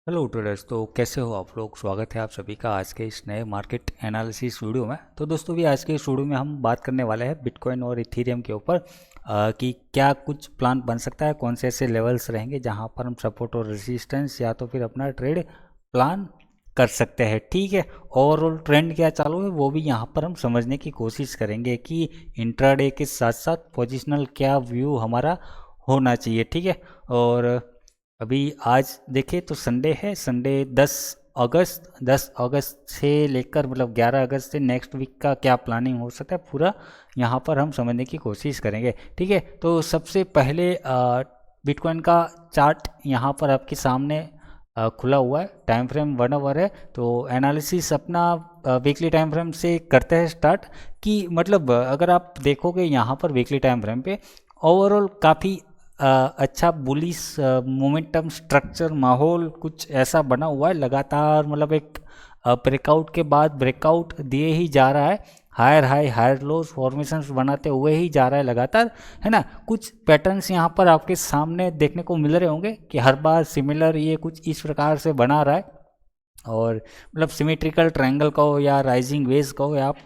Hello traders. तो कैसे हो आप लोग। स्वागत है आप सभी का आज के इस नए मार्केट एनालिसिस वीडियो में। तो दोस्तों भी आज के इस वीडियो में हम बात करने वाले हैं बिटकॉइन और इथेरियम के ऊपर कि क्या कुछ प्लान बन सकता है, कौन से ऐसे लेवल्स रहेंगे जहां पर हम सपोर्ट और रेजिस्टेंस या तो फिर अपना ट्रेड प्लान कर सकते हैं। ठीक है, ओवरऑल ट्रेंड क्या चालू है वो भी यहाँ पर हम समझने की कोशिश करेंगे कि इंट्राडे के साथ साथ पोजिशनल क्या व्यू हमारा होना चाहिए। ठीक है, और अभी आज देखें तो संडे है, संडे 10 अगस्त से लेकर मतलब 11 अगस्त से नेक्स्ट वीक का क्या प्लानिंग हो सकता है पूरा यहाँ पर हम समझने की कोशिश करेंगे। ठीक है, तो सबसे पहले बिटकॉइन का चार्ट यहाँ पर आपके सामने खुला हुआ है। टाइम फ्रेम 1 आवर है, तो एनालिसिस अपना वीकली टाइम फ्रेम से करते हैं स्टार्ट। कि मतलब अगर आप देखोगे यहाँ पर वीकली टाइम फ्रेम पे ओवरऑल काफ़ी अच्छा बुलिश मोमेंटम स्ट्रक्चर माहौल कुछ ऐसा बना हुआ है। लगातार मतलब एक ब्रेकआउट के बाद ब्रेकआउट दिए ही जा रहा है, higher high higher lows formations बनाते हुए ही जा रहा है लगातार, है ना। कुछ पैटर्न्स यहाँ पर आपके सामने देखने को मिल रहे होंगे कि हर बार सिमिलर ये कुछ इस प्रकार से बना रहा है। और मतलब सिमेट्रिकल ट्रायंगल कहो या राइजिंग वेज कहो या आप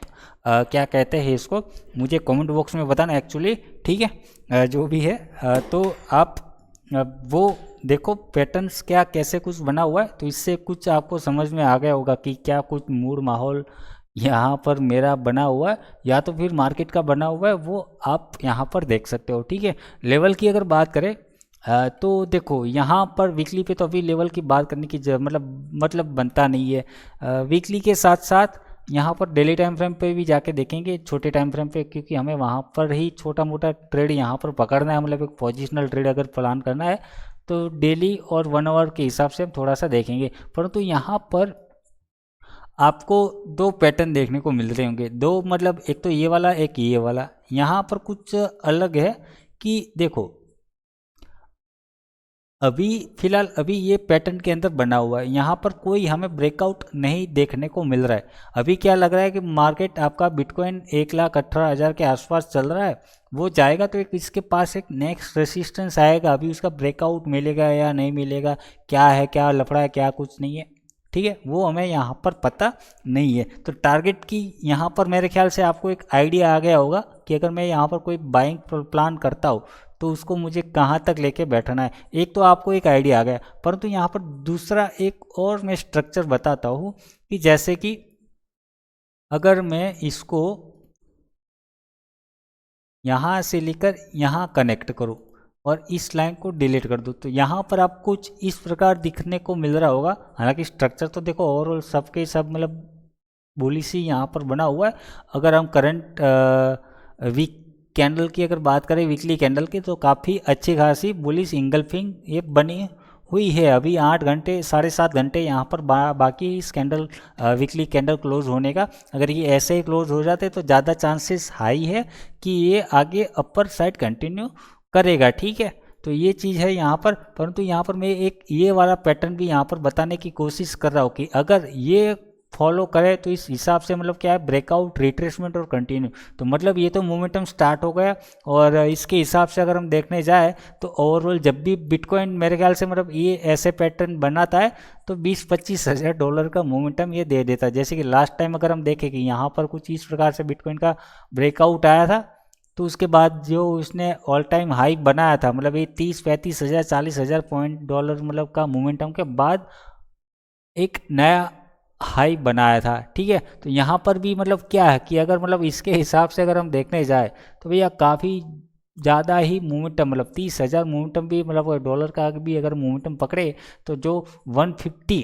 क्या कहते हैं इसको, मुझे कमेंट बॉक्स में बताना एक्चुअली। ठीक है, जो भी है तो आप वो देखो पैटर्न्स क्या कैसे कुछ बना हुआ है, तो इससे कुछ आपको समझ में आ गया होगा कि क्या कुछ मूड माहौल यहाँ पर मेरा बना हुआ है या तो फिर मार्केट का बना हुआ है, वो आप यहाँ पर देख सकते हो। ठीक है, लेवल की अगर बात करें तो देखो यहाँ पर वीकली पे तो अभी लेवल की बात करने की मतलब बनता नहीं है। वीकली के साथ साथ यहाँ पर डेली टाइम फ्रेम पे भी जाके देखेंगे, छोटे टाइम फ्रेम पे, क्योंकि हमें वहाँ पर ही छोटा मोटा ट्रेड यहाँ पर पकड़ना है। मतलब एक पोजिशनल ट्रेड अगर प्लान करना है तो डेली और 1 आवर के हिसाब से हम थोड़ा सा देखेंगे। परंतु यहाँ पर आपको दो पैटर्न देखने को मिल रहे होंगे, दो मतलब एक तो ये वाला एक ये वाला। यहाँ पर कुछ अलग है कि देखो अभी फिलहाल अभी ये पैटर्न के अंदर बना हुआ है, यहाँ पर कोई हमें ब्रेकआउट नहीं देखने को मिल रहा है। अभी क्या लग रहा है कि मार्केट आपका बिटकॉइन 1,18,000 के आसपास चल रहा है, वो जाएगा तो एक इसके पास एक नेक्स्ट रेसिस्टेंस आएगा। अभी उसका ब्रेकआउट मिलेगा या नहीं मिलेगा, क्या है क्या लफड़ा है क्या कुछ नहीं है, ठीक है, वो हमें यहाँ पर पता नहीं है। तो टारगेट की यहाँ पर मेरे ख्याल से आपको एक आइडिया आ गया होगा कि अगर मैं यहाँ पर कोई बाइंग प्लान करता हूँ तो उसको मुझे कहाँ तक लेके बैठना है। एक तो आपको एक आइडिया आ गया, परंतु यहाँ पर दूसरा एक और मैं स्ट्रक्चर बताता हूँ कि जैसे कि अगर मैं इसको यहाँ से लेकर यहाँ कनेक्ट करूँ और इस लाइन को डिलीट कर दूँ तो यहाँ पर आपको कुछ इस प्रकार दिखने को मिल रहा होगा। हालांकि स्ट्रक्चर तो देखो ओवरऑल सबके सब मतलब बुलिश ही यहाँ पर बना हुआ है। अगर हम करंट वीक कैंडल की अगर बात करें, वीकली कैंडल की, तो काफ़ी अच्छी खासी बुलिश इंगल्फिंग ये बनी हुई है। अभी 8 घंटे 7.5 घंटे यहाँ पर बाकी इस कैंडल वीकली कैंडल क्लोज होने का। अगर ये ऐसे ही क्लोज हो जाते तो ज़्यादा चांसेस हाई है कि ये आगे अपर साइड कंटिन्यू करेगा। ठीक है, तो ये चीज़ है यहाँ पर। परंतु यहाँ पर मैं एक ये वाला पैटर्न भी यहाँ पर बताने की कोशिश कर रहा हूँ कि अगर ये फॉलो करे तो इस हिसाब से मतलब क्या है, ब्रेकआउट रिट्रेसमेंट और कंटिन्यू। तो मतलब ये तो मोमेंटम स्टार्ट हो गया और इसके हिसाब से अगर हम देखने जाए तो ओवरऑल जब भी बिटकॉइन मेरे ख्याल से मतलब ये ऐसे पैटर्न बनाता है तो 20-25 हज़ार डॉलर का मोमेंटम ये दे देता है। जैसे कि लास्ट टाइम अगर हम देखें कि यहाँ पर कुछ इस प्रकार से बिटकॉइन का ब्रेकआउट आया था, तो उसके बाद जो उसने ऑल टाइम हाई बनाया था, मतलब ये 30-35 हज़ार 40 हज़ार पॉइंट डॉलर मतलब का मोमेंटम के बाद एक नया हाई बनाया था। ठीक है, तो यहाँ पर भी मतलब क्या है कि अगर मतलब इसके हिसाब से अगर हम देखने जाए तो भैया काफ़ी ज़्यादा ही मोमेंटम, मतलब 30 हज़ार मोमेंटम भी, मतलब डॉलर का भी अगर मोमेंटम पकड़े तो जो 150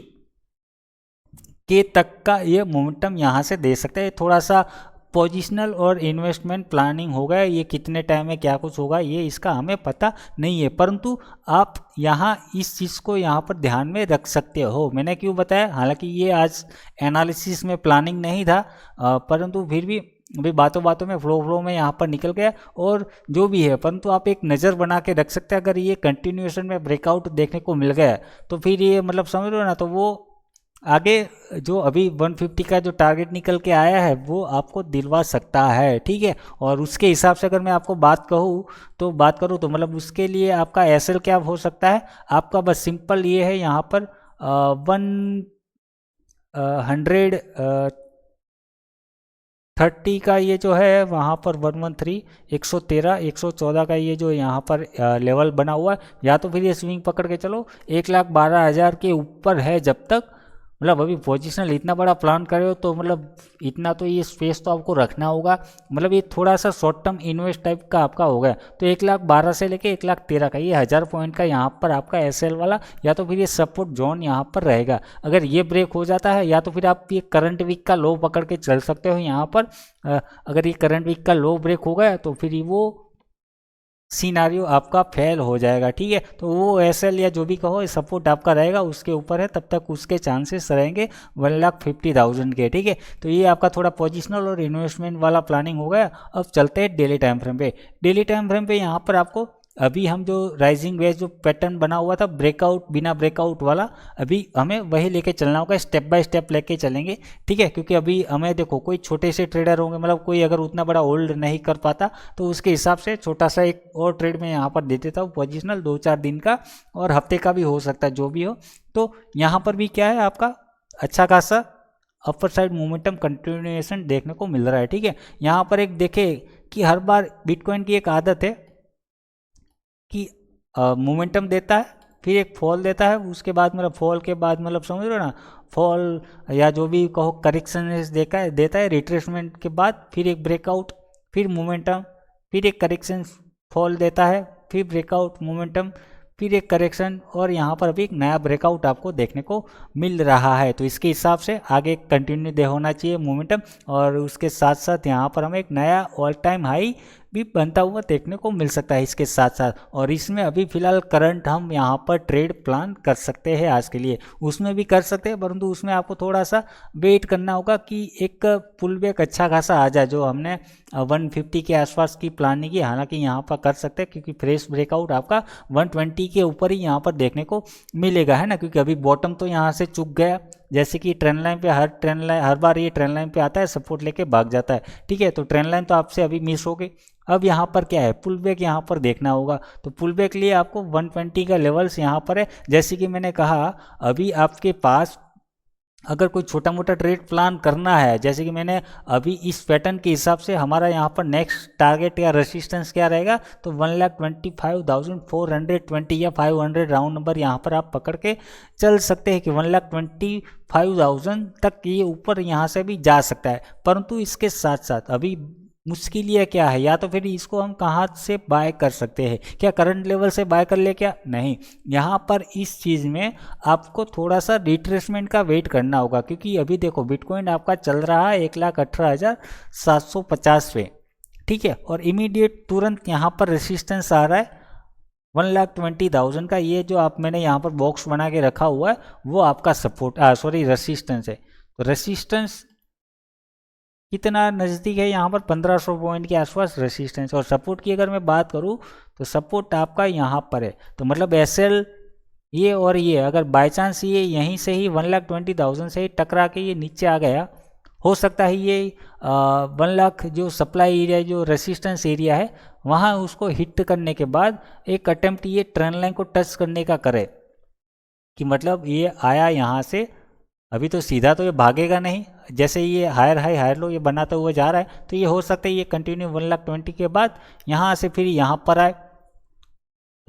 के तक का ये मोमेंटम यहाँ से दे सकते हैं। थोड़ा सा पोजिशनल और इन्वेस्टमेंट प्लानिंग होगा, ये कितने टाइम में क्या कुछ होगा ये इसका हमें पता नहीं है, परंतु आप यहाँ इस चीज़ को यहाँ पर ध्यान में रख सकते हो। मैंने क्यों बताया, हालांकि ये आज एनालिसिस में प्लानिंग नहीं था, परंतु फिर भी अभी बातों बातों में फ्लो में यहाँ पर निकल गया और जो भी है, परंतु आप एक नज़र बना के रख सकते हैं। अगर ये कंटिन्यूएशन में ब्रेकआउट देखने को मिल गया तो फिर ये मतलब समझ लो ना, तो वो आगे जो अभी 150 का जो टारगेट निकल के आया है वो आपको दिलवा सकता है। ठीक है, और उसके हिसाब से अगर मैं आपको बात करूँ तो मतलब उसके लिए आपका एसएल क्या हो सकता है, आपका बस सिंपल ये है यहाँ पर 130 का ये जो है वहाँ पर 113, 113, 114 का ये जो यहाँ पर लेवल बना हुआ है, या तो फिर ये स्विंग पकड़ के चलो 1,12,000 के ऊपर है जब तक, मतलब अभी पोजिशनल इतना बड़ा प्लान करे हो तो मतलब इतना तो ये स्पेस तो आपको रखना होगा। मतलब ये थोड़ा सा शॉर्ट टर्म इन्वेस्ट टाइप का आपका हो गया। तो 1,12,000 से लेके 1,13,000 का ये 1000 पॉइंट का यहाँ पर आपका एसएल वाला या तो फिर ये सपोर्ट जोन यहाँ पर रहेगा। अगर ये ब्रेक हो जाता है या तो फिर आप ये करंट वीक का लो पकड़ के चल सकते हो यहाँ पर। अगर ये करंट वीक का लो ब्रेक हो गया तो फिर वो सीनारियो आपका फेल हो जाएगा। ठीक है, तो वो एसएल या जो भी कहो सपोर्ट आपका रहेगा उसके ऊपर है, तब तक उसके चांसेस रहेंगे 1,50,000 के। ठीक है, तो ये आपका थोड़ा पोजिशनल और इन्वेस्टमेंट वाला प्लानिंग हो गया। अब चलते हैं डेली टाइम फ्रेम पे। डेली टाइम फ्रेम पे यहाँ पर आपको अभी हम जो राइजिंग वेज जो पैटर्न बना हुआ था ब्रेकआउट बिना ब्रेकआउट वाला, अभी हमें वही लेके चलना होगा, स्टेप बाय स्टेप लेके चलेंगे। ठीक है, क्योंकि अभी हमें देखो कोई छोटे से ट्रेडर होंगे, मतलब कोई अगर उतना बड़ा होल्ड नहीं कर पाता तो उसके हिसाब से छोटा सा एक और ट्रेड में यहाँ पर दे देता हूँ पोजिशनल 2-4 दिन का और हफ्ते का भी हो सकता है, जो भी हो। तो यहाँ पर भी क्या है आपका अच्छा खासा अपर साइड मोमेंटम कंटिन्यूएशन देखने को मिल रहा है। ठीक है, यहाँ पर एक देखे कि हर बार बिटकॉइन की एक आदत है कि मोमेंटम देता है फिर एक फॉल देता है, उसके बाद मतलब फॉल के बाद मतलब समझ रहे हो ना, फॉल या जो भी कहो करेक्शन देता है रिट्रेसमेंट के बाद, फिर एक ब्रेकआउट, फिर मोमेंटम, फिर एक करेक्शन, फॉल देता है, फिर ब्रेकआउट, मोमेंटम, फिर एक करेक्शन, और यहाँ पर अभी एक नया ब्रेकआउट आपको देखने को मिल रहा है। तो इसके हिसाब से आगे कंटिन्यू दे होना चाहिए मोमेंटम, और उसके साथ साथ यहाँ पर हमें एक नया ऑल टाइम हाई भी बनता हुआ देखने को मिल सकता है इसके साथ साथ। और इसमें अभी फिलहाल करंट हम यहाँ पर ट्रेड प्लान कर सकते हैं आज के लिए, उसमें भी कर सकते हैं, परंतु उसमें आपको थोड़ा सा वेट करना होगा कि एक पुल बैक अच्छा खासा आ जाए, जो हमने 150 के आसपास की प्लानिंग की। हालांकि यहाँ पर कर सकते हैं क्योंकि फ्रेश ब्रेकआउट आपका 120 के ऊपर ही यहाँ पर देखने को मिलेगा, है ना, क्योंकि अभी बॉटम तो यहाँ से चुक गया, जैसे कि ट्रेंड लाइन पे हर बार ये ट्रेंड लाइन पे आता है, सपोर्ट लेके भाग जाता है। ठीक है, तो ट्रेंड लाइन तो आपसे अभी मिस हो गई। अब यहाँ पर क्या है, पुल बैक यहाँ पर देखना होगा। तो पुल बैक लिए आपको 120 का लेवल्स यहाँ पर है। जैसे कि मैंने कहा अभी आपके पास अगर कोई छोटा मोटा ट्रेड प्लान करना है, जैसे कि मैंने अभी इस पैटर्न के हिसाब से हमारा यहाँ पर नेक्स्ट टारगेट या रेसिस्टेंस क्या रहेगा, तो 1,25,420 या 500 राउंड नंबर यहाँ पर आप पकड़ के चल सकते हैं कि 1,25,000 तक ये ऊपर यहाँ से भी जा सकता है। परंतु इसके साथ साथ अभी मुश्किल ये क्या है, या तो फिर इसको हम कहाँ से बाय कर सकते हैं, क्या करंट लेवल से बाय कर ले, क्या नहीं। यहाँ पर इस चीज़ में आपको थोड़ा सा रिट्रेसमेंट का वेट करना होगा, क्योंकि अभी देखो बिटकॉइन आपका चल रहा है 1,18,750 पे। ठीक है, और इमीडिएट तुरंत यहाँ पर रेसिस्टेंस आ रहा है 1,20,000 का। ये जो आप मैंने यहाँ पर बॉक्स बना के रखा हुआ है वो आपका सपोर्ट रेसिस्टेंस है। तो रेसिस्टेंस कितना नज़दीक है, यहाँ पर 1500 पॉइंट के आसपास रेसिस्टेंस। और सपोर्ट की अगर मैं बात करूँ तो सपोर्ट आपका यहाँ पर है। तो मतलब एसएल ये और ये अगर बाय चांस ये यहीं से ही 1,20,000 से ही टकरा के ये नीचे आ गया, हो सकता है ये 1 लाख जो सप्लाई एरिया जो रेसिस्टेंस एरिया है वहाँ उसको हिट करने के बाद एक अटेम्प्ट ये ट्रेंड लाइन को टच करने का करे, कि मतलब ये आया यहाँ से, अभी तो सीधा तो ये भागेगा नहीं, जैसे ये हायर हाई हायर लो ये बनाता हुआ जा रहा है, तो ये हो सकता है ये कंटिन्यू 1,20,000 के बाद यहाँ से फिर यहाँ पर आए,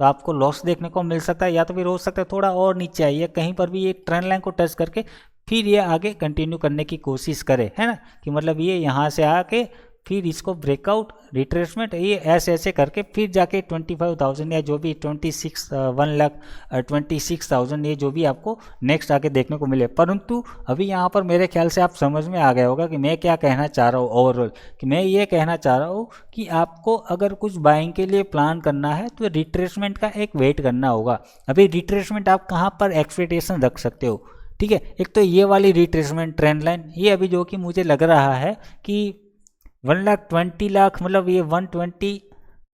तो आपको लॉस देखने को मिल सकता है। या तो फिर हो सकता है थोड़ा और नीचे आइए, कहीं पर भी ये ट्रेंड लाइन को टच करके फिर ये आगे कंटिन्यू करने की कोशिश करे, है ना, कि मतलब ये यहाँ से आके फिर इसको ब्रेकआउट रिट्रेसमेंट ये ऐसे करके फिर जाके 25,000 या जो भी 1,26,000 ये जो भी आपको नेक्स्ट आके देखने को मिले। परंतु अभी यहाँ पर मेरे ख्याल से आप समझ में आ गया होगा कि मैं क्या कहना चाह रहा हूँ ओवरऑल, कि मैं ये कहना चाह रहा हूँ कि आपको अगर कुछ बाइंग के लिए प्लान करना है तो रिट्रेसमेंट का एक वेट करना होगा। अभी रिट्रेसमेंट आप कहाँ पर एक्सपेक्टेशन रख सकते हो, ठीक है, एक तो ये वाली रिट्रेसमेंट ट्रेंड लाइन, ये अभी जो कि मुझे लग रहा है कि 1,20,000 मतलब ये 120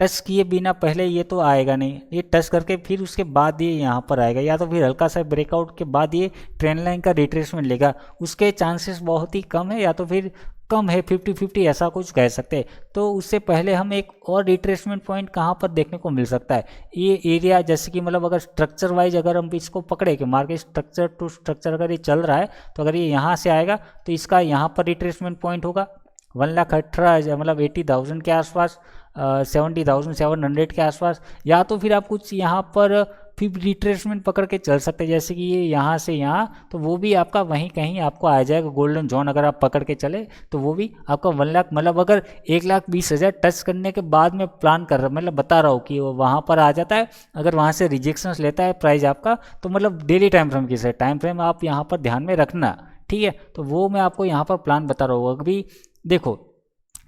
टच किए बिना पहले ये तो आएगा नहीं, ये टच करके फिर उसके बाद ये यहाँ पर आएगा, या तो फिर हल्का सा ब्रेकआउट के बाद ये ट्रेंड लाइन का रिट्रेसमेंट लेगा, उसके चांसेस बहुत ही कम है, या तो फिर कम है, 50-50 ऐसा कुछ कह सकते हैं। तो उससे पहले हम एक और रिट्रेसमेंट पॉइंट कहाँ पर देखने को मिल सकता है, ये एरिया, जैसे कि मतलब अगर स्ट्रक्चर वाइज अगर हम इसको पकड़े कि मार्केट स्ट्रक्चर टू स्ट्रक्चर अगर ये चल रहा है, तो अगर ये यहाँ से आएगा तो इसका यहाँ पर रिट्रेसमेंट पॉइंट होगा 1,18,000 मतलब 80,000 के आसपास, 70,700 के आसपास। या तो फिर आप कुछ यहाँ पर फिर रिट्रेसमेंट पकड़ के चल सकते हैं, जैसे कि ये यहाँ से यहाँ, तो वो भी आपका वहीं कहीं आपको आ जाएगा गोल्डन जोन। अगर आप पकड़ के चले तो वो भी आपका 1 लाख, मतलब अगर 1,20,000 टच करने के बाद में प्लान कर रहा, मतलब बता रहा हूँ कि वो वहाँ पर आ जाता है। अगर वहाँ से रिजेक्शंस लेता है प्राइस आपका, तो मतलब डेली टाइम फ्रेम की से टाइम फ्रेम आप यहाँ पर ध्यान में रखना, ठीक है। तो वो मैं आपको यहाँ पर प्लान बता रहा हूँ। अभी देखो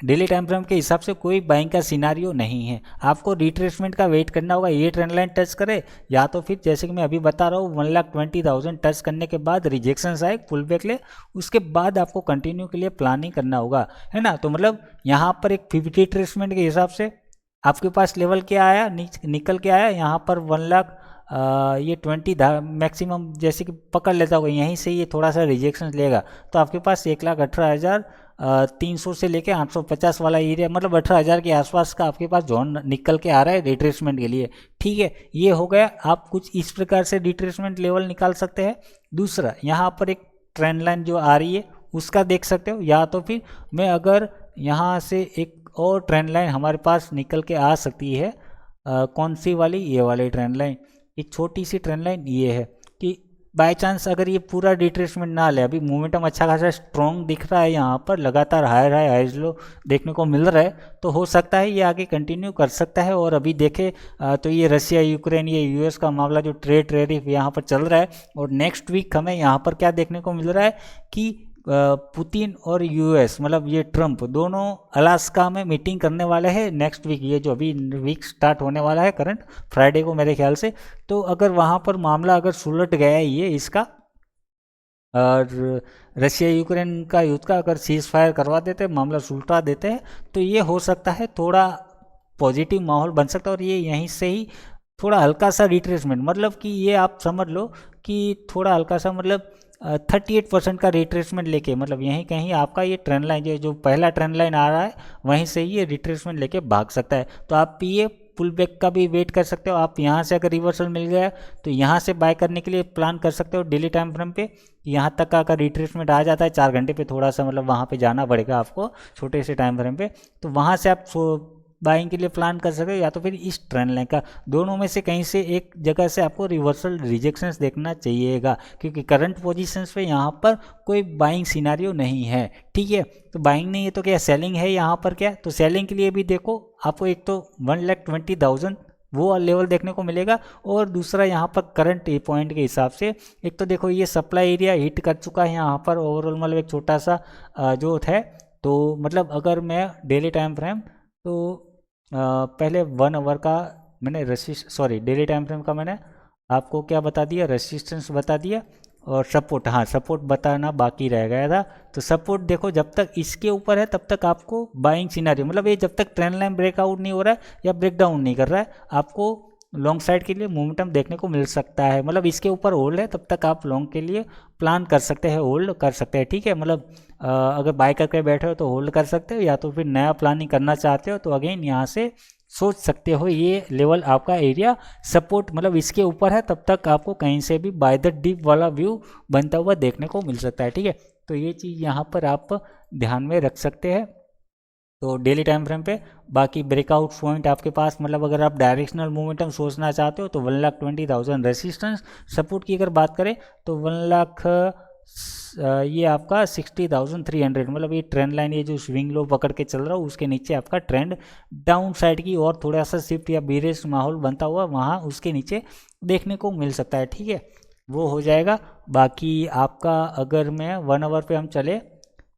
डेली टाइम फ्रेम के हिसाब से कोई बाइंग का सिनारियो नहीं है, आपको रिट्रेसमेंट का वेट करना होगा। ये ट्रेंड लाइन टच करे, या तो फिर जैसे कि मैं अभी बता रहा हूँ 1,20,000 टच करने के बाद रिजेक्शंस आए पुल बैक ले, उसके बाद आपको कंटिन्यू के लिए प्लानिंग करना होगा, है ना। तो मतलब यहाँ पर एक 50 रिट्रेसमेंट के हिसाब से आपके पास लेवल क्या आया, निकल के आया यहाँ पर 1 लाख ये 20 मैक्सिमम, जैसे कि पकड़ लेता होगा यहीं से ये थोड़ा सा रिजेक्शन लेगा, तो आपके पास 1,18,300 से लेके 850 वाला एरिया, मतलब 18,000 के आसपास का आपके पास जोन निकल के आ रहा है रिट्रेसमेंट के लिए, ठीक है। ये हो गया, आप कुछ इस प्रकार से रिट्रेसमेंट लेवल निकाल सकते हैं। दूसरा यहाँ पर एक ट्रेंड लाइन जो आ रही है उसका देख सकते हो, या तो फिर मैं अगर यहाँ से एक और ट्रेंड लाइन हमारे पास निकल के आ सकती है, कौन सी वाली, ये वाली ट्रेंड लाइन, एक छोटी सी ट्रेंड लाइन ये है कि बाय चांस अगर ये पूरा रिट्रेसमेंट ना ले, अभी मोमेंटम अच्छा खासा स्ट्रॉन्ग दिख रहा है, यहाँ पर लगातार हायर हाई हाइज लो देखने को मिल रहा है, तो हो सकता है ये आगे कंटिन्यू कर सकता है। और अभी देखे तो ये रशिया यूक्रेन ये यूएस का मामला जो ट्रेड टैरिफ यहाँ पर चल रहा है, और नेक्स्ट वीक हमें यहाँ पर क्या देखने को मिल रहा है कि पुतिन और यूएस मतलब ये ट्रम्प दोनों अलास्का में मीटिंग करने वाले हैं नेक्स्ट वीक, ये जो अभी वीक स्टार्ट होने वाला है करंट फ्राइडे को मेरे ख्याल से। तो अगर वहाँ पर मामला अगर सुलट गया है ये इसका, और रशिया यूक्रेन का युद्ध का अगर सीज फायर करवा देते हैं, मामला सुलटा देते हैं, तो ये हो सकता है थोड़ा पॉजिटिव माहौल बन सकता है। और ये यहीं से ही थोड़ा हल्का सा रिट्रेसमेंट, मतलब कि ये आप समझ लो कि थोड़ा हल्का सा मतलब 38% का रिट्रेसमेंट लेके, मतलब यहीं कहीं आपका ये ट्रेंड लाइन जो पहला ट्रेंड लाइन आ रहा है वहीं से ही ये रिट्रेसमेंट लेके भाग सकता है। तो आप ये पुल बैक का भी वेट कर सकते हो। आप यहाँ से अगर रिवर्सल मिल गया तो यहाँ से बाय करने के लिए प्लान कर सकते हो डेली टाइम फ्रेम पे। यहाँ तक का अगर रिट्रेसमेंट आ जाता है 4 घंटे पे, थोड़ा सा मतलब वहाँ पे जाना पड़ेगा आपको छोटे से टाइम फ्रेम पे, तो वहाँ से आप बाइंग के लिए प्लान कर सकते हो, या तो फिर इस ट्रेंड लाइन का, दोनों में से कहीं से एक जगह से आपको रिवर्सल रिजेक्शंस देखना चाहिएगा, क्योंकि करंट पोजीशंस पे यहाँ पर कोई बाइंग सिनारियो नहीं है, ठीक है। तो बाइंग नहीं है तो क्या सेलिंग है यहाँ पर, क्या तो सेलिंग के लिए भी देखो आपको एक तो 1,20,000 वो लेवल देखने को मिलेगा, और दूसरा यहाँ पर करंट पॉइंट के हिसाब से एक तो देखो ये सप्लाई एरिया हिट कर चुका है यहाँ पर ओवरऑल, मतलब एक छोटा सा जो है। तो मतलब अगर मैं डेली टाइम फ्रेम तो पहले 1 आवर का मैंने डेली टाइम फ्रेम का मैंने आपको क्या बता दिया, रेसिस्टेंस बता दिया, और सपोर्ट, हाँ सपोर्ट बताना बाकी रह गया था। तो सपोर्ट देखो जब तक इसके ऊपर है तब तक आपको बाइंग सिनेरियो, मतलब ये जब तक ट्रेंड लाइन ब्रेकआउट नहीं हो रहा है या ब्रेक डाउन नहीं कर रहा है, आपको लॉन्ग साइड के लिए मोमेंटम देखने को मिल सकता है। मतलब इसके ऊपर होल्ड है तब तक आप लॉन्ग के लिए प्लान कर सकते हैं, होल्ड कर सकते हैं, ठीक है। मतलब अगर बाय करके बैठे हो तो होल्ड कर सकते हो, या तो फिर नया प्लानिंग करना चाहते हो तो अगेन यहाँ से सोच सकते हो ये लेवल आपका एरिया सपोर्ट, मतलब इसके ऊपर है तब तक आपको कहीं से भी बाय द डिप वाला व्यू बनता हुआ देखने को मिल सकता है, ठीक है। तो ये चीज़ यहाँ पर आप ध्यान में रख सकते हैं। तो डेली टाइम फ्रेम पे बाकी ब्रेकआउट पॉइंट आपके पास, मतलब अगर आप डायरेक्शनल मोमेंटम सोचना चाहते हो तो 1,20,000 रेसिस्टेंस, सपोर्ट की अगर बात करें तो 1 लाख ये आपका 60,300, मतलब ये ट्रेंड लाइन ये जो स्विंग लो पकड़ के चल रहा हो उसके नीचे आपका ट्रेंड डाउन साइड की और थोड़ा सा शिफ्ट या बेरिश माहौल बनता हुआ वहाँ उसके नीचे देखने को मिल सकता है, ठीक है। वो हो जाएगा। बाकी आपका अगर मैं 1 आवर पे हम चले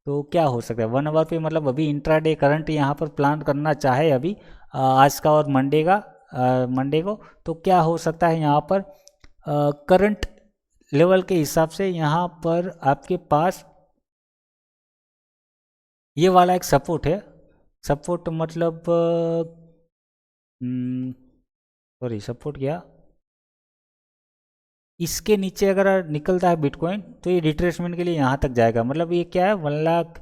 तो क्या हो सकता है 1 आवर पे, मतलब अभी इंट्राडे करंट यहाँ पर प्लान करना चाहे अभी आज का और मंडे को, तो क्या हो सकता है यहाँ पर करंट लेवल के हिसाब से यहाँ पर आपके पास ये वाला एक सपोर्ट है। सपोर्ट मतलब सॉरी सपोर्ट क्या, इसके नीचे अगर निकलता है बिटकॉइन तो ये रिट्रेसमेंट के लिए यहाँ तक जाएगा। मतलब ये क्या है 1 लाख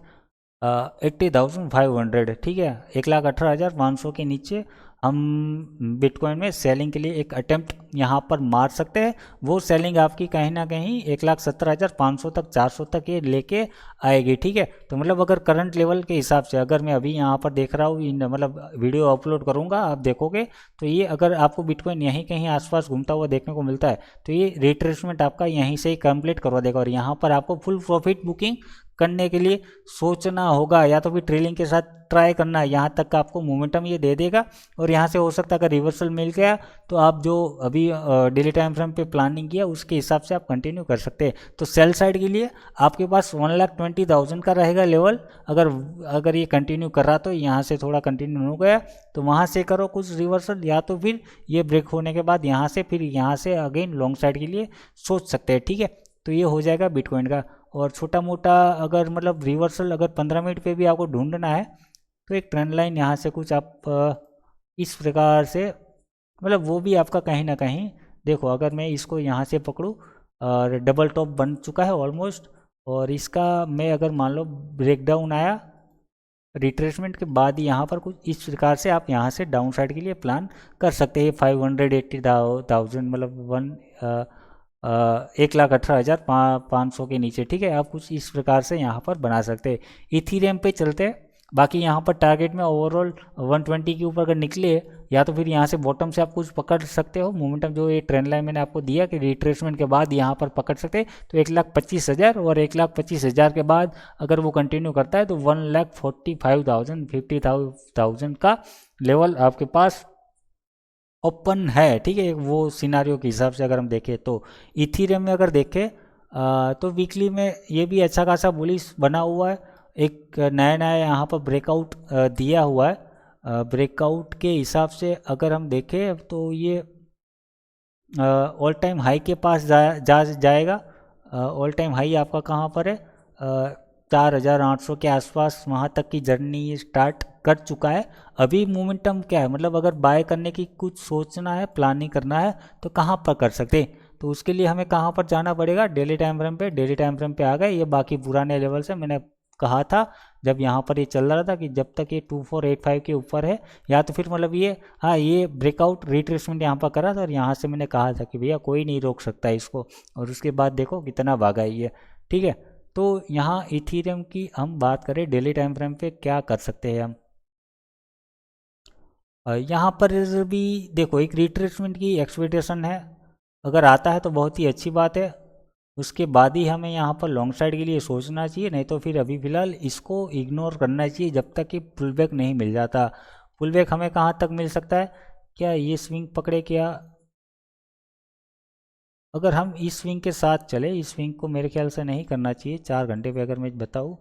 80,500, ठीक है, 1,18,500 के नीचे हम बिटकॉइन में सेलिंग के लिए एक अटेम्प्ट यहाँ पर मार सकते हैं। वो सेलिंग आपकी कहीं ना कहीं 1,17,500 तक, 400 तक ये लेके आएगी, ठीक है। तो मतलब अगर करंट लेवल के हिसाब से अगर मैं अभी यहाँ पर देख रहा हूँ, मतलब वीडियो अपलोड करूँगा आप देखोगे, तो ये अगर आपको बिटकॉइन यहीं कहीं आसपास घूमता हुआ देखने को मिलता है तो ये रिट्रेसमेंट आपका यहीं से ही कंप्लीट करवा देगा और यहाँ पर आपको फुल प्रॉफिट बुकिंग करने के लिए सोचना होगा या तो फिर ट्रेलिंग के साथ ट्राई करना है। यहाँ तक का आपको मोमेंटम ये दे देगा और यहाँ से हो सकता है अगर रिवर्सल मिल गया तो आप जो अभी डेली टाइम फ्रेम पे प्लानिंग किया उसके हिसाब से आप कंटिन्यू कर सकते हैं। तो सेल साइड के लिए आपके पास 1,20,000 का रहेगा लेवल। अगर ये कंटिन्यू कर रहा तो यहाँ से थोड़ा कंटिन्यू हो गया तो वहाँ से करो कुछ रिवर्सल, या तो फिर ये ब्रेक होने के बाद यहाँ से फिर यहाँ से अगेन लॉन्ग साइड के लिए सोच सकते हैं, ठीक है। तो ये हो जाएगा बिटकॉइन का। और छोटा मोटा अगर मतलब रिवर्सल अगर 15 मिनट पे भी आपको ढूंढना है तो एक ट्रेंड लाइन यहाँ से कुछ आप इस प्रकार से, मतलब वो भी आपका कहीं ना कहीं देखो, अगर मैं इसको यहाँ से पकड़ूँ और डबल टॉप बन चुका है ऑलमोस्ट, और इसका मैं अगर मान लो ब्रेकडाउन आया रिट्रेसमेंट के बाद यहाँ पर कुछ इस प्रकार से आप यहाँ से डाउन साइड के लिए प्लान कर सकते हैं। 580,000 मतलब 1,18,500 के नीचे, ठीक है, आप कुछ इस प्रकार से यहाँ पर बना सकते हैं। इथीरियम पे चलते हैं। बाकी यहाँ पर टारगेट में ओवरऑल 120 के ऊपर अगर निकले या तो फिर यहाँ से बॉटम से आप कुछ पकड़ सकते हो मोमेंटम, जो ये ट्रेंड लाइन मैंने आपको दिया कि रिट्रेसमेंट के बाद यहाँ पर पकड़ सकते हैं तो 1,25,000, और 1,25,000 के बाद अगर वो कंटिन्यू करता है तो 1,45,000 50,000 का लेवल आपके पास ओपन है, ठीक है। वो सिनारियो के हिसाब से अगर हम देखें तो इथीरियम में अगर देखें तो वीकली में ये भी अच्छा खासा बुलिश बना हुआ है। एक नया नया यहाँ पर ब्रेकआउट दिया हुआ है। ब्रेकआउट के हिसाब से अगर हम देखें तो ये ऑल टाइम हाई के पास जाएगा। ऑल टाइम हाई आपका कहाँ पर है, 4,800 के आसपास, वहाँ तक की जर्नी स्टार्ट कर चुका है। अभी मोमेंटम क्या है, मतलब अगर बाय करने की कुछ सोचना है, प्लानिंग करना है तो कहाँ पर कर सकते हैं, तो उसके लिए हमें कहाँ पर जाना पड़ेगा, डेली टाइम फ्रेम पे। डेली टाइम फ्रेम पे आ गए, ये बाकी पुराने लेवल से मैंने कहा था जब यहाँ पर ये चल रहा था कि जब तक ये 2485 के ऊपर है या तो फिर मतलब ये, हाँ, ये ब्रेकआउट रिट्रेसमेंट यहाँ पर करा था और यहाँ से मैंने कहा था कि भैया कोई नहीं रोक सकता इसको, और उसके बाद देखो कितना भागा ये, ठीक है। तो यहाँ इथीरियम की हम बात करें डेली टाइम फ्रेम पे क्या कर सकते हैं हम, यहाँ पर भी देखो एक रिट्रेसमेंट की एक्सपेक्टेशन है। अगर आता है तो बहुत ही अच्छी बात है, उसके बाद ही हमें यहाँ पर लॉन्ग साइड के लिए सोचना चाहिए, नहीं तो फिर अभी फ़िलहाल इसको इग्नोर करना चाहिए जब तक कि पुल बैक नहीं मिल जाता। पुल बैक हमें कहाँ तक मिल सकता है, क्या ये स्विंग पकड़े क्या, अगर हम इस स्विंग के साथ चले, इस स्विंग को मेरे ख्याल से नहीं करना चाहिए 4 घंटे पे अगर मैं बताऊँ।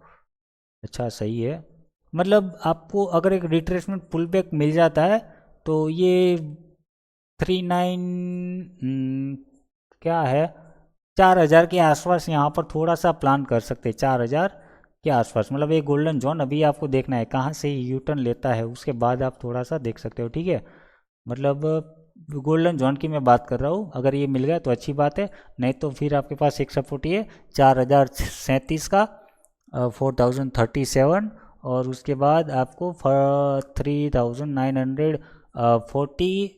अच्छा सही है, मतलब आपको अगर एक रिट्रेसमेंट पुल बैक मिल जाता है तो ये 39 क्या है, 4,000 के आसपास यहाँ पर थोड़ा सा प्लान कर सकते हैं। 4,000 के आसपास मतलब एक गोल्डन जोन अभी आपको देखना है कहाँ से यू टर्न लेता है, उसके बाद आप थोड़ा सा देख सकते हो, ठीक है। मतलब गोल्डन जोन की मैं बात कर रहा हूँ, अगर ये मिल गया तो अच्छी बात है, नहीं तो फिर आपके पास एक सपोर्ट ये 4,037 का 4,037, और उसके बाद आपको 3,940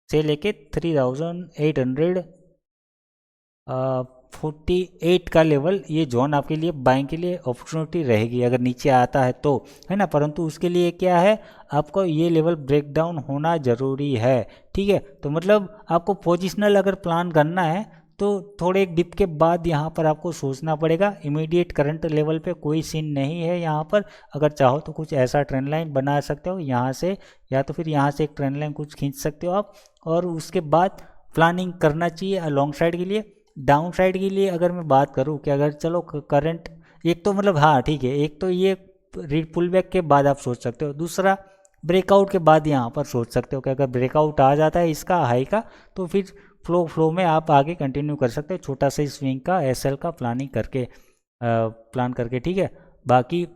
से लेके 3,848 का लेवल, ये जोन आपके लिए बाइंग के लिए अपॉर्चुनिटी रहेगी अगर नीचे आता है तो, है ना। परंतु उसके लिए क्या है, आपको ये लेवल ब्रेक डाउन होना ज़रूरी है, ठीक है। तो मतलब आपको पोजिशनल अगर प्लान करना है तो थोड़े एक डिप के बाद यहाँ पर आपको सोचना पड़ेगा। इमीडिएट करंट लेवल पे कोई सीन नहीं है यहाँ पर। अगर चाहो तो कुछ ऐसा ट्रेंड लाइन बना सकते हो यहाँ से, या तो फिर यहाँ से एक ट्रेंड लाइन कुछ खींच सकते हो आप, और उसके बाद प्लानिंग करना चाहिए लॉन्ग साइड के लिए। डाउन साइड के लिए अगर मैं बात करूँ कि अगर चलो करंट, एक तो मतलब हाँ ठीक है, एक तो ये पुल बैक के बाद आप सोच सकते हो, दूसरा ब्रेकआउट के बाद यहाँ पर सोच सकते हो कि अगर ब्रेकआउट आ जाता है इसका हाई का तो फिर फ्लो में आप आगे कंटिन्यू कर सकते हो, छोटा सा स्विंग का एसएल का प्लानिंग करके प्लान करके, ठीक है। बाकी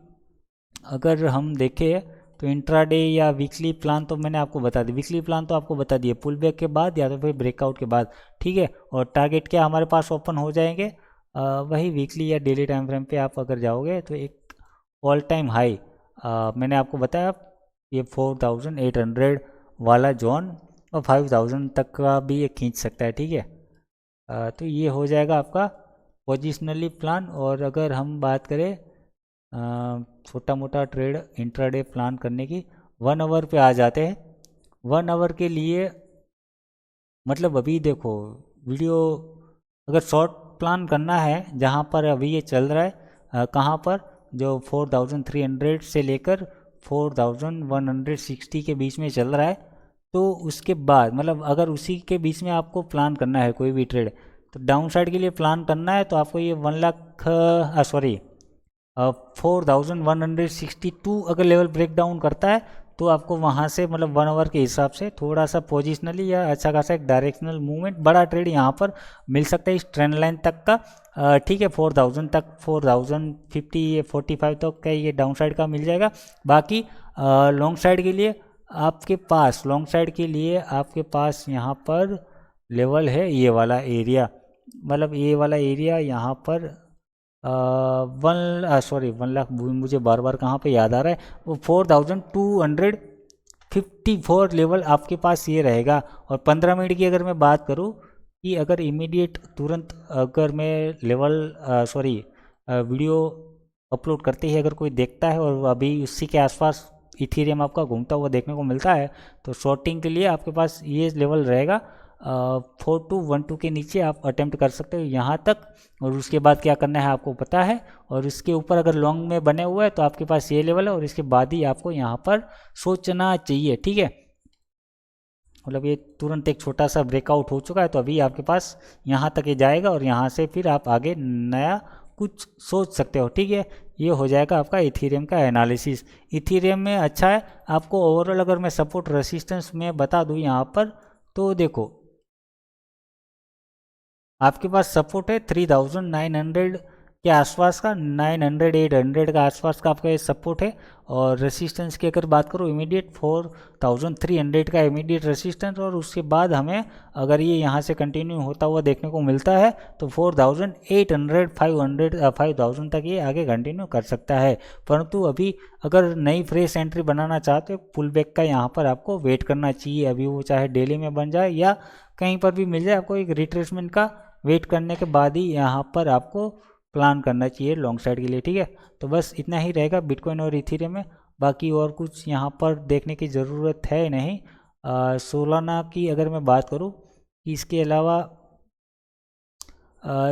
अगर हम देखें तो इंट्राडे या वीकली प्लान तो मैंने आपको बता दिया, वीकली प्लान तो आपको बता दिए पुल बैक के बाद या तो फिर ब्रेकआउट के बाद, ठीक है। और टारगेट क्या हमारे पास ओपन हो जाएंगे, वही वीकली या डेली टाइम फ्रेम पे आप अगर जाओगे तो एक ऑल टाइम हाई मैंने आपको बताया ये 4800 वाला जोन और 5000 तक का भी ये खींच सकता है, ठीक है। तो ये हो जाएगा आपका पोजिशनली प्लान। और अगर हम बात करें छोटा मोटा ट्रेड इंट्राडे प्लान करने की, 1 आवर पे आ जाते हैं। 1 आवर के लिए मतलब अभी देखो वीडियो अगर शॉर्ट प्लान करना है जहाँ पर अभी ये चल रहा है कहाँ पर जो 4300 से लेकर 4160 के बीच में चल रहा है, तो उसके बाद मतलब अगर उसी के बीच में आपको प्लान करना है कोई भी ट्रेड, तो डाउन साइड के लिए प्लान करना है तो आपको ये 4162 अगर लेवल ब्रेक डाउन करता है तो आपको वहाँ से मतलब 1 आवर के हिसाब से थोड़ा सा पोजिशनली या अच्छा खासा एक डायरेक्शनल मूवमेंट बड़ा ट्रेड यहाँ पर मिल सकता है इस ट्रेंड लाइन तक का, ठीक है। 4000 तक 4050 45 तक का ये डाउन साइड का मिल जाएगा। बाकी लॉन्ग साइड के लिए आपके पास यहाँ पर लेवल है ये वाला एरिया, मतलब ये वाला एरिया यहाँ पर 1 लाख मुझे बार बार कहाँ पे याद आ रहा है, वो 4254 लेवल आपके पास ये रहेगा। और 15 मिनट की अगर मैं बात करूँ कि अगर इमीडिएट तुरंत अगर मैं वीडियो अपलोड करते ही अगर कोई देखता है और अभी उसी के आसपास इथेरियम आपका घूमता हुआ देखने को मिलता है, तो शॉर्टिंग के लिए आपके पास ये लेवल रहेगा 4212 के नीचे आप अटेम्प्ट कर सकते हो यहाँ तक। और उसके बाद क्या करना है आपको पता है। और इसके ऊपर अगर लॉन्ग में बने हुए है तो आपके पास ये लेवल है और इसके बाद ही आपको यहाँ पर सोचना चाहिए, ठीक है। मतलब ये तुरंत एक छोटा सा ब्रेकआउट हो चुका है तो अभी आपके पास यहाँ तक ये जाएगा और यहाँ से फिर आप आगे नया कुछ सोच सकते हो, ठीक है। ये हो जाएगा आपका इथेरियम का एनालिसिस। इथेरियम में अच्छा है आपको ओवरऑल अगर मैं सपोर्ट रेसिस्टेंस में बता दूँ यहाँ पर, तो देखो आपके पास सपोर्ट है 3900 के आसपास का, 900 800 का आसपास का आपका ये सपोर्ट है। और रेसिस्टेंस की अगर बात करूँ इमीडिएट 4300 का इमीडिएट रेसिस्टेंस, और उसके बाद हमें अगर ये यहाँ से कंटिन्यू होता हुआ देखने को मिलता है तो 4800 5000 तक ये आगे कंटिन्यू कर सकता है। परंतु अभी अगर नई फ्रेश एंट्री बनाना चाहते हो पुल बैक का यहाँ पर आपको वेट करना चाहिए। अभी वो चाहे डेली में बन जाए या कहीं पर भी मिल जाए, आपको एक रिट्रेसमेंट का वेट करने के बाद ही यहाँ पर आपको प्लान करना चाहिए लॉन्ग साइड के लिए, ठीक है। तो बस इतना ही रहेगा बिटकॉइन और इथेरियम में, बाकी और कुछ यहाँ पर देखने की ज़रूरत है नहीं। सोलाना की अगर मैं बात करूँ, इसके अलावा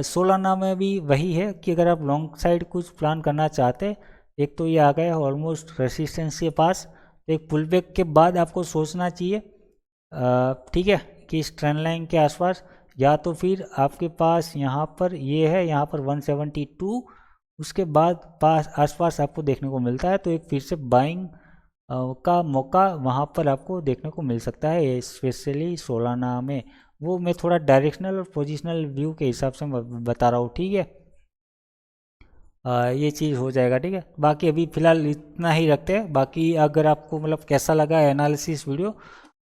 सोलाना में भी वही है कि अगर आप लॉन्ग साइड कुछ प्लान करना चाहते, एक तो ये आ गया ऑलमोस्ट रेसिस्टेंस के पास, एक पुल बैक के बाद आपको सोचना चाहिए, ठीक है, कि इस ट्रेंड लाइन के आसपास, या तो फिर आपके पास यहाँ पर ये है यहाँ पर 172, उसके बाद आसपास आपको देखने को मिलता है तो एक फिर से बाइंग का मौका वहाँ पर आपको देखने को मिल सकता है, स्पेशली सोलाना में। वो मैं थोड़ा डायरेक्शनल और पोजिशनल व्यू के हिसाब से बता रहा हूँ, ठीक है। ये चीज़ हो जाएगा, ठीक है। बाकी अभी फ़िलहाल इतना ही रखते हैं। बाकी अगर आपको मतलब कैसा लगा एनालिसिस वीडियो,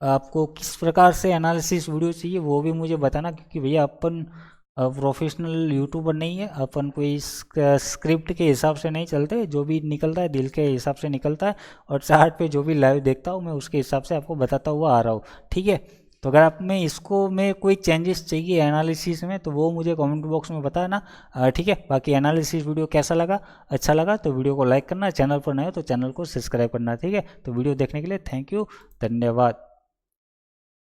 आपको किस प्रकार से एनालिसिस वीडियो चाहिए वो भी मुझे बताना, क्योंकि भैया अपन प्रोफेशनल यूट्यूबर नहीं है, अपन कोई स्क्रिप्ट के हिसाब से नहीं चलते, जो भी निकलता है दिल के हिसाब से निकलता है, और चार्ट पे जो भी लाइव देखता हूँ मैं उसके हिसाब से आपको बताता हुआ आ रहा हूँ, ठीक है। तो अगर आप में इसको में कोई चेंजेस चाहिए एनालिसिस में तो वो मुझे कमेंट बॉक्स में बताना, ठीक है। बाकी एनालिसिस वीडियो कैसा लगा, अच्छा लगा तो वीडियो को लाइक करना, चैनल पर नए हो तो चैनल को सब्सक्राइब करना, ठीक है। तो वीडियो देखने के लिए थैंक यू, धन्यवाद।